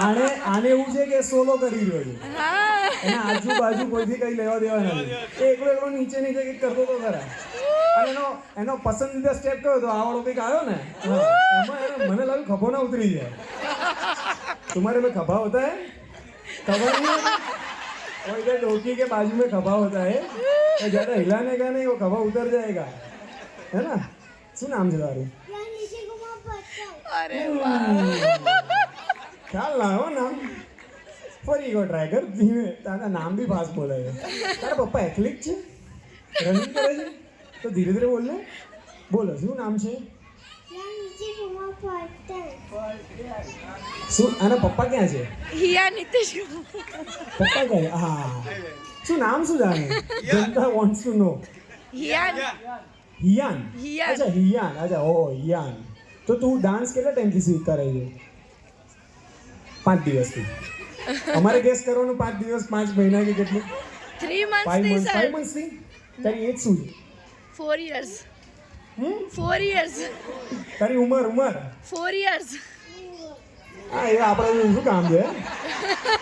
આને એવું છે કે સોલો કરી રહ્યો છે. એના આજુબાજુ કોઈથી કઈ લેવા દેવા નથી. એ એકલો નીચે કંઈક કરતો તો ખરા. અને એનો પસંદીદા સ્ટેપ કયો તો આ વાળો કંઈક આવ્યો ને એમાં મને લાગ્યું ખભો ના ઉતરી જાય. तुम्हारे में खभा होता है? खबर नहीं है? और इधर डोकी के बाजू में खभा होता है तो ज़्यादा हिलाने का नहीं, वो खभा उतर जाएगा, है ना? શું નામ છે તારું? અરે વાહ, ખ્યાલ ના હો નામ. ફરી ગયો ટ્રાય કર ધીમે. તારા નામ બી ફાસ્ટ બોલે છે. તારા પપ્પા એથ્લેટ છે? રનિંગ કરે છે? તો ધીરે ધીરે બોલ ને. બોલો શું નામ છે? શું આના પપ્પા ક્યાં છે? હિયા નીતિશ પપ્પા ક્યાં છે? હા. શું નામ શું જાણે? જનતા વોન્ટ્સ ટુ નો. હિયાન હિયાન. હિયાન. અચ્છા હિયાન. અચ્છા ઓ હિયાન. તો તું ડાન્સ કેટલા ટાઈમથી શીખતા રહી છે? 5 દિવસથી. અમારે ગેસ કરવાનું 5 દિવસ 5 મહિના કે કેટલું? 3 months 5 થી months. સર 5 monthsથી? તારી એજ શું છે? 4 years. હમ? 4 years. તારી ઉંમર 4 years. હા એ આપણે શું કામ છે?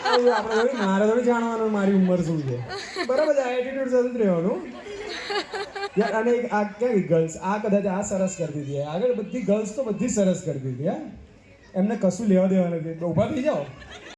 આપણે થોડી મારે થોડી જાણવાનું મારી ઉંમર શું છે. બરાબર છે. એટીટ્યુડ સાથે જ રહેવાનું યાર. અને આ ક્યાં ગર્લ્સ આ કદાચ આ સરસ કરતી હતી આગળ. બધી ગર્લ્સ તો બધી સરસ કરતી હતી. હા, એમને કશું લેવા દેવા નથી. ઊભા થઈ જાઓ.